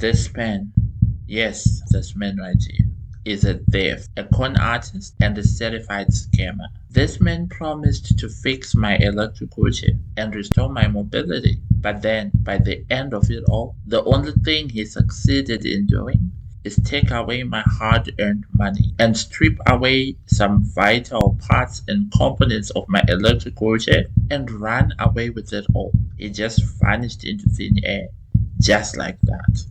This man, yes, this man right here, is a thief, a con artist, and a certified scammer. This man promised to fix my electrical chair and restore my mobility. But then, by the end of it all, the only thing he succeeded in doing is take away my hard earned money and strip away some vital parts and components of my electrical chair and run away with it all. It just vanished into thin air, just like that,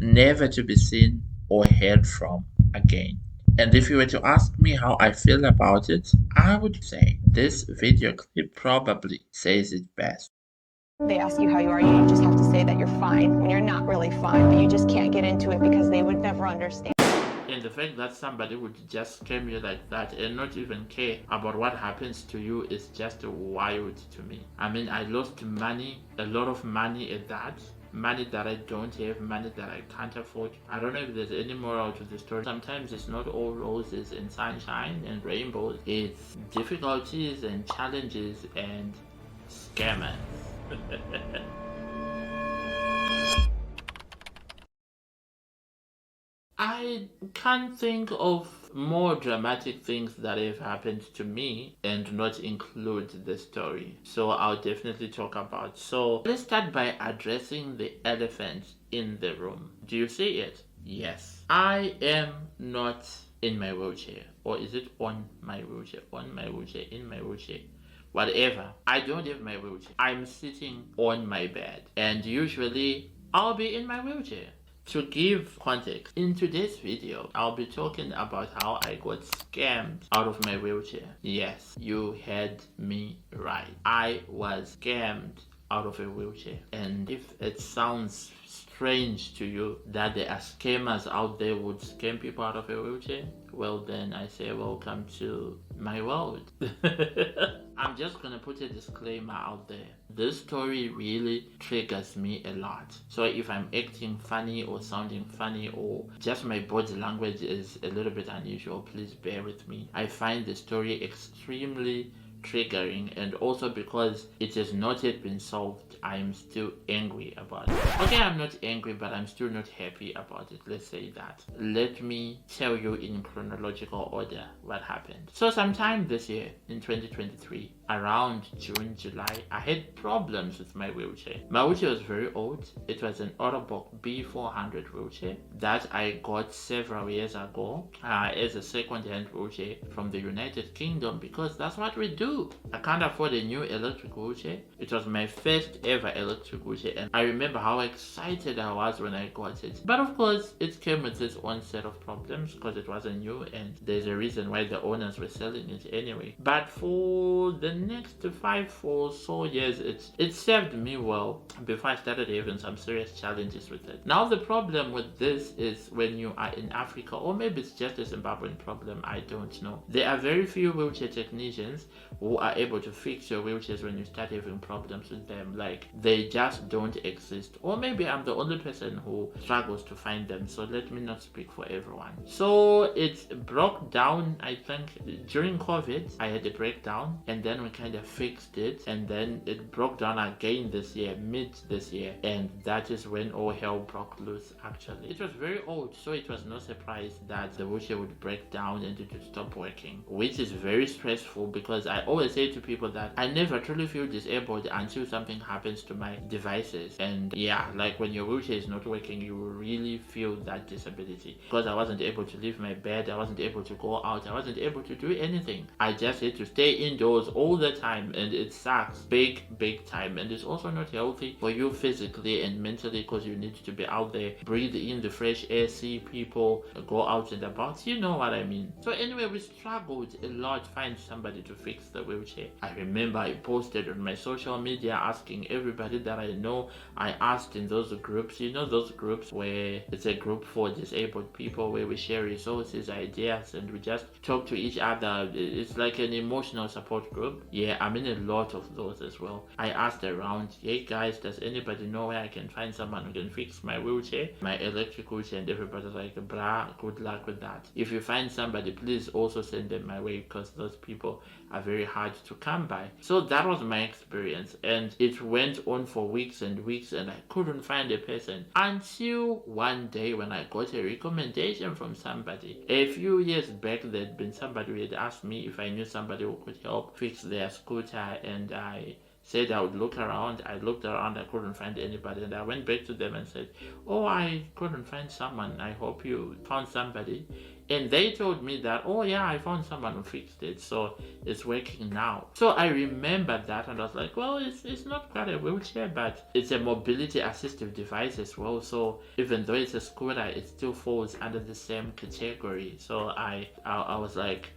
never to be seen or heard from again. And if you were to ask me how I feel about it, I would say this video clip probably says it best. They ask you how you are, you just have to say that you're fine when you're not really fine, but you just can't get into it because they would never understand. And the fact that somebody would just scam you like that and not even care about what happens to you is just wild to me. I mean, I lost money, a lot of money at that. Money that I don't have, money that I can't afford. I don't know if there's any moral to the story. Sometimes it's not all roses and sunshine and rainbows. It's difficulties and challenges and scammers. I can't think of more dramatic things that have happened to me and not include the story. So I'll definitely talk about. So let's start by addressing the elephant in the room. Do you see it? Yes. I am not in my wheelchair. Or is it on my wheelchair? On my wheelchair, in my wheelchair. Whatever. I don't have my wheelchair. I'm sitting on my bed. And usually I'll be in my wheelchair. To give context, in today's video, I'll be talking about how I got scammed out of my wheelchair. Yes, you heard me right. I was scammed out of a wheelchair. And if it sounds strange to you that there are scammers out there who would scam people out of a wheelchair, well then I say welcome to my world. I'm just gonna put a disclaimer out there. This story really triggers me a lot. So if I'm acting funny or sounding funny or just my body language is a little bit unusual, please bear with me. I find the story extremely triggering, and also because it has not yet been solved, I'm still angry about it. Okay, I'm not angry, but I'm still not happy about it. Let's say that. Let me tell you in chronological order what happened. So sometime this year in 2023, around June, July, I had problems with my wheelchair. My wheelchair was very old. It was an Autobot B400 wheelchair that I got several years ago as a second-hand wheelchair from the United Kingdom, because that's what we do. I can't afford a new electric wheelchair. It was my first ever electric wheelchair, and I remember how excited I was when I got it. But of course, it came with its own set of problems because it wasn't new, and there's a reason why the owners were selling it anyway. But for the next 5 or so years, it served me well before I started having some serious challenges with it. Now the problem with this is when you are in Africa, or maybe it's just a Zimbabwean problem, I don't know. There are very few wheelchair technicians who are able to fix your wheelchairs when you start having problems with them. Like, they just don't exist. Or maybe I'm the only person who struggles to find them, so let me not speak for everyone. So it broke down, I think during COVID I had a breakdown, and then we kind of fixed it, and then it broke down again this year, mid this year, and that is when all hell broke loose. Actually, it was very old, so it was no surprise that the wheelchair would break down and it would stop working, which is very stressful because I always say to people that I never truly feel disabled until something happens to my devices. And yeah, like when your wheelchair is not working, you will really feel that disability. Because I wasn't able to leave my bed, I wasn't able to go out, I wasn't able to do anything. I just had to stay indoors all the time, and it sucks big time. And it's also not healthy for you physically and mentally, because you need to be out there, breathe in the fresh air, see people, go out and about. You know what I mean. So anyway, we struggled a lot to find somebody to fix the wheelchair. I remember I posted on my social media asking everybody that I know. I asked in those groups, you know, those groups where it's a group for disabled people, where we share resources, ideas, and we just talk to each other. It's like an emotional support group. Yeah, I'm in a lot of those as well. I asked around, hey guys, does anybody know where I can find someone who can fix my wheelchair, my electric wheelchair? And everybody's like, brah, good luck with that. If you find somebody, please also send them my way, because those people are very hard to come by. So that was my experience, and it went on for weeks and weeks, and I couldn't find a person until one day when I got a recommendation from somebody. A few years back, there'd been somebody who had asked me if I knew somebody who could help fix their scooter, and I said I would look around. I looked around, I couldn't find anybody, and I went back to them and said, oh, I couldn't find someone. I hope you found somebody. And they told me that, oh yeah, I found someone who fixed it, so it's working now. So I remembered that, and I was like, well, it's not quite a wheelchair, but it's a mobility assistive device as well. So even though it's a scooter, it still falls under the same category. So I was like,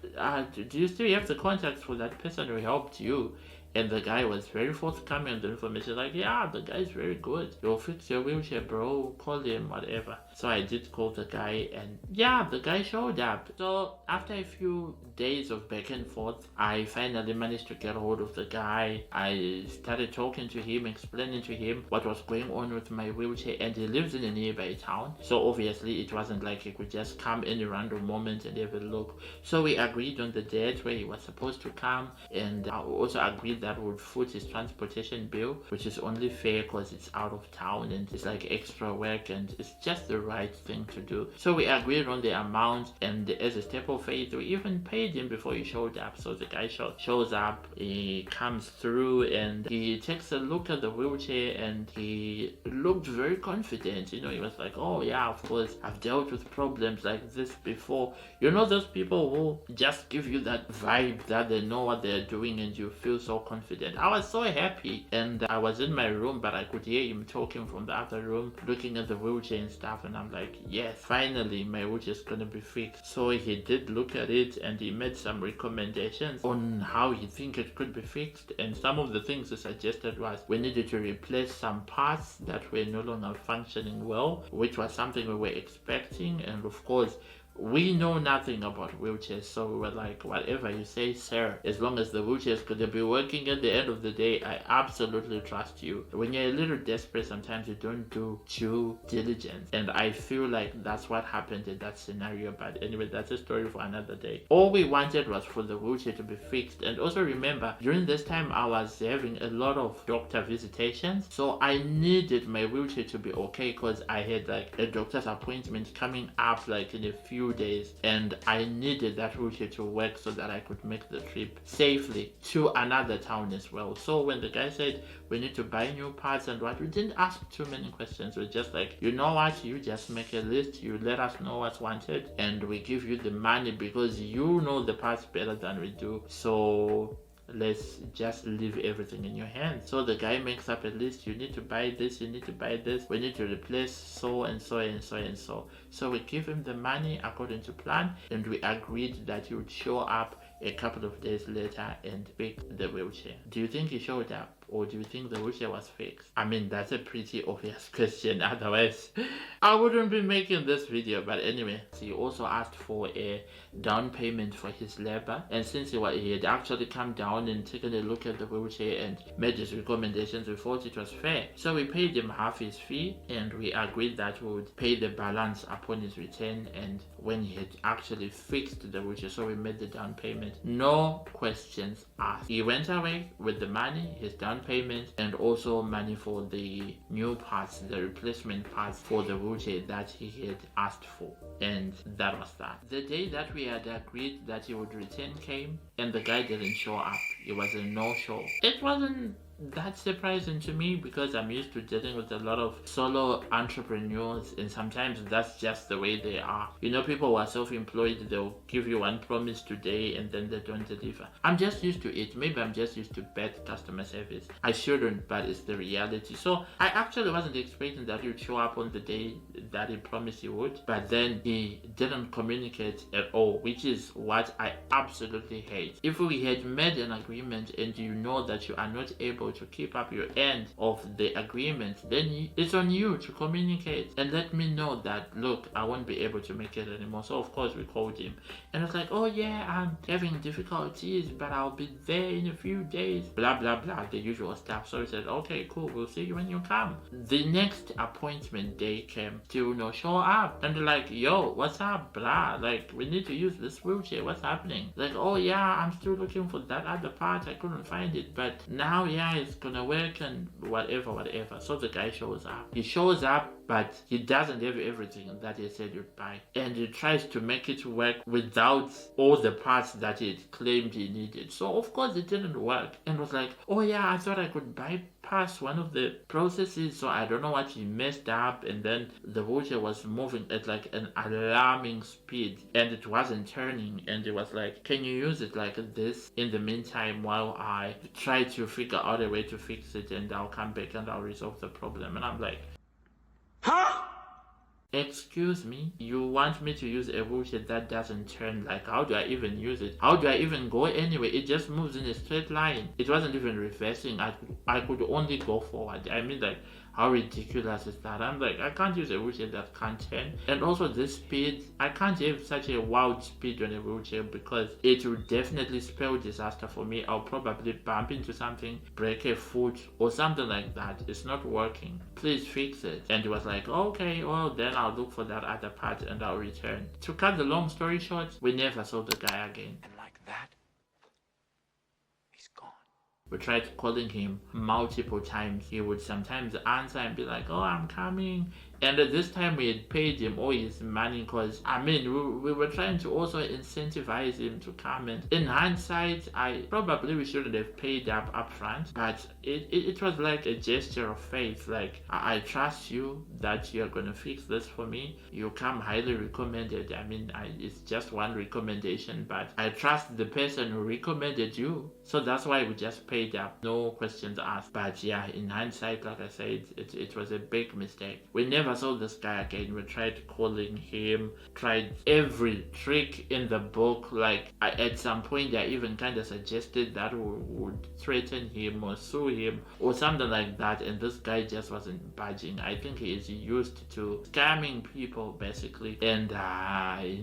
do you still have the contact for that person who helped you? And the guy was very forthcoming on the information, like, yeah, the guy's very good. You'll fix your wheelchair, bro. Call him, whatever. So I did call the guy, and yeah, the guy showed up. So after a few days of back and forth, I finally managed to get a hold of the guy. I started talking to him, explaining to him what was going on with my wheelchair, and he lives in a nearby town. So obviously it wasn't like he could just come any random moment and have a look. So we agreed on the date where he was supposed to come, and I also agreed that would foot his transportation bill, which is only fair because it's out of town and it's like extra work, and it's just the right thing to do. So we agreed on the amount, and as a step of faith, we even paid him before he showed up. So the guy shows up, he comes through, and he takes a look at the wheelchair, and he looked very confident. He was like, oh yeah, of course, I've dealt with problems like this before. Those people who just give you that vibe that they know what they're doing, and you feel so confident. I was so happy, and I was in my room, but I could hear him talking from the other room, looking at the wheelchair and stuff, and I'm like, yes, finally my wheelchair is gonna be fixed. So he did look at it, and he made some recommendations on how he think it could be fixed, and some of the things he suggested was we needed to replace some parts that were no longer functioning well, which was something we were expecting, and of course we know nothing about wheelchairs, so we were like, whatever you say, sir, as long as the wheelchair is going to be working at the end of the day, I absolutely trust you. When you're a little desperate, sometimes you don't do due diligence, and I feel like that's what happened in that scenario. But anyway, that's a story for another day. All we wanted was for the wheelchair to be fixed. And also remember, during this time I was having a lot of doctor visitations, so I needed my wheelchair to be okay, because I had like a doctor's appointment coming up like in a few days, and I needed that wheelchair to work so that I could make the trip safely to another town as well. So when the guy said we need to buy new parts and what, we didn't ask too many questions. We just like, you know what, you just make a list, you let us know what's wanted, and we give you the money because you know the parts better than we do. So let's just leave everything in your hands. So the guy makes up a list. You need to buy this, you need to buy this, we need to replace so and so and so and so. So we give him the money according to plan, and we agreed that he would show up a couple of days later and fix the wheelchair. Do you think he showed up, or do you think the wheelchair was fixed? I mean, that's a pretty obvious question, otherwise I wouldn't be making this video. But anyway, he also asked for a down payment for his labor, and since he had actually come down and taken a look at the wheelchair and made his recommendations, we thought it was fair. So we paid him half his fee, and we agreed that we would pay the balance upon his return and when he had actually fixed the wheelchair. So we made the down payment, no questions asked. He went away with the money, his down payment, and also money for the new parts, the replacement parts for the wheelchair that he had asked for. And that was that. The day that we had agreed that he would return came, and the guy didn't show up. It was a no-show. It wasn't that's surprising to me because I'm used to dealing with a lot of solo entrepreneurs, and sometimes that's just the way they are. People who are self-employed, they'll give you one promise today and then they don't deliver. I'm just used to it. Maybe I'm just used to bad customer service. I shouldn't, but it's the reality. So I actually wasn't expecting that he'd show up on the day that he promised he would, but then he didn't communicate at all, which is what I absolutely hate. If we had made an agreement and you know that you are not able able to keep up your end of the agreement, then it's on you to communicate and let me know that, look, I won't be able to make it anymore. So of course we called him and it's like, oh yeah, I'm having difficulties, but I'll be there in a few days, blah blah blah, the usual stuff. So he said, okay, cool, we'll see you when you come. The next appointment day came, still no show up, and they're like, yo, what's up, blah, like, we need to use this wheelchair, what's happening? Like, oh yeah, I'm still looking for that other part, I couldn't find it, but now yeah, it's gonna work and whatever. So the guy shows up. He shows up, but he doesn't have everything that he said he'd buy, and he tries to make it work without all the parts that he claimed he needed. So of course it didn't work, and was like, oh yeah, I thought I could bypass one of the processes, so I don't know what he messed up. And then the wheelchair was moving at like an alarming speed, and it wasn't turning, and it was like, can you use it like this in the meantime while I try to figure out a way to fix it, and I'll come back and I'll resolve the problem. And I'm like, huh? Excuse me? You want me to use a wheelchair that doesn't turn? Like, how do I even use it? How do I even go anyway? It just moves in a straight line. It wasn't even reversing. I could only go forward. I mean, like, how ridiculous is that? I'm like, I can't use a wheelchair that can't turn. And also this speed, I can't have such a wild speed on a wheelchair because it will definitely spell disaster for me. I'll probably bump into something, break a foot or something like that. It's not working. Please fix it. And he was like, okay, well then I'll look for that other part and I'll return. To cut the long story short, we never saw the guy again. And like that, he's gone. We tried calling him multiple times. He would sometimes answer and be like, oh, I'm coming. And at this time we had paid him all his money because, I mean, we were trying to also incentivize him to come. And in hindsight, we shouldn't have paid up front, but it was like a gesture of faith. Like, I trust you that you're going to fix this for me. You come highly recommended. I mean, it's just one recommendation, but I trust the person who recommended you. So that's why we just paid up, no questions asked. But yeah, in hindsight, like I said, it was a big mistake. We never saw this guy again. We tried calling him, tried every trick in the book. Like, at some point I even kind of suggested that we would threaten him or sue him or something like that, and this guy just wasn't budging. I think he is used to scamming people basically, and I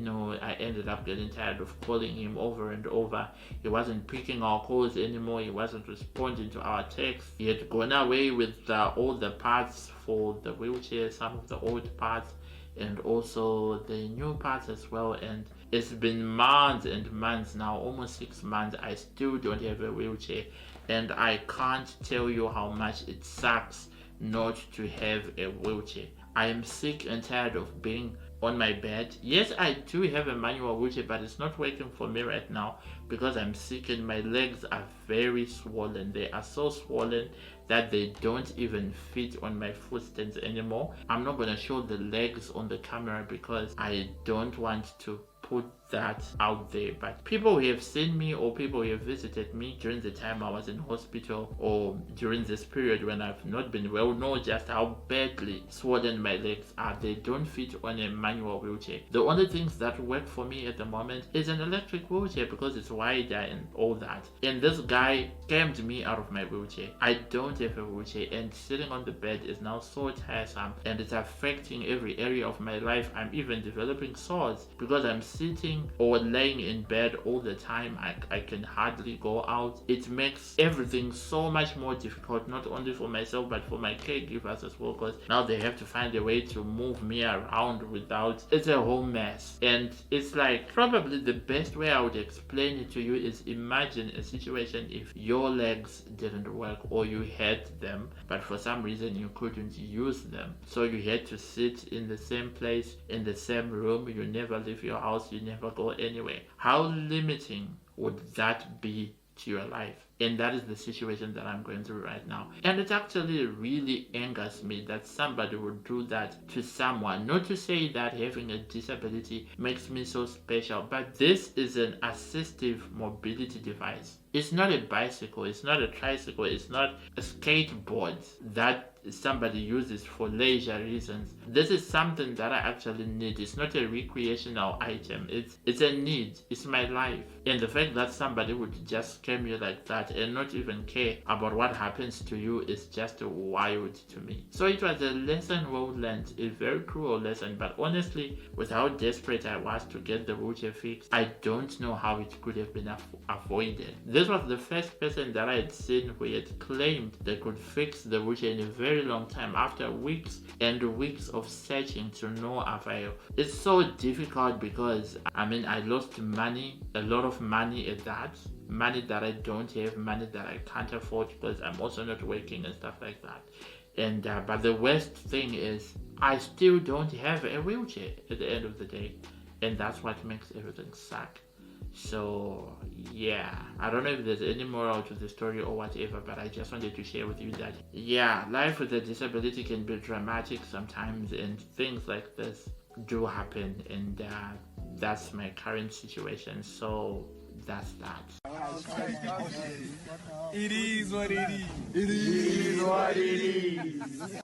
ended up getting tired of calling him over and over. He wasn't picking our calls anymore. He wasn't responding to our texts. He had gone away with all the parts for the wheelchair, some of the old parts and also the new parts as well. And it's been months and months now, almost 6 months. I still don't have a wheelchair, and I can't tell you how much it sucks not to have a wheelchair. I am sick and tired of being on my bed. Yes, I do have a manual wheelchair, but it's not working for me right now because I'm sick and my legs are very swollen. They are so swollen that they don't even fit on my footstands anymore. I'm not going to show the legs on the camera because I don't want to put that out there, but people who have seen me or people who have visited me during the time I was in hospital or during this period when I've not been well know just how badly swollen my legs are. They don't fit on a manual wheelchair. The only things that work for me at the moment is an electric wheelchair because it's wider and all that. And this guy scammed me out of my wheelchair. I don't have a wheelchair, and sitting on the bed is now so tiresome and it's affecting every area of my life. I'm even developing sores because I'm sitting or laying in bed all the time. I can hardly go out. It makes everything so much more difficult, not only for myself but for my caregivers as well, because now they have to find a way to move me around without, it's a whole mess. And it's like, probably the best way I would explain it to you is, imagine a situation if your legs didn't work or you had them but for some reason you couldn't use them, so you had to sit in the same place, in the same room, you never leave your house, you never go anywhere. How limiting would that be to your life? And that is the situation that I'm going through right now. And it actually really angers me that somebody would do that to someone. Not to say that having a disability makes me so special, but this is an assistive mobility device. It's not a bicycle, it's not a tricycle, it's not a skateboard that somebody uses for leisure reasons. This is something that I actually need. It's not a recreational item. It's a need. It's my life. And the fact that somebody would just scam you like that and not even care about what happens to you is just wild to me. So it was a lesson well learned, a very cruel lesson, but honestly, with how desperate I was to get the router fixed, I don't know how it could have been avoided. This was the first person that I had seen who had claimed they could fix the router in a very long time after weeks and weeks of searching to no avail. It's so difficult because I lost money, a lot of money at that. Money that I don't have, money that I can't afford because I'm also not working and stuff like that. And but the worst thing is I still don't have a wheelchair at the end of the day, and that's what makes everything suck. So yeah, I don't know if there's any moral to the story or whatever, but I just wanted to share with you that yeah, life with a disability can be dramatic sometimes, and things like this do happen, and that's my current situation. So that's that. It is what it is. It is what it is.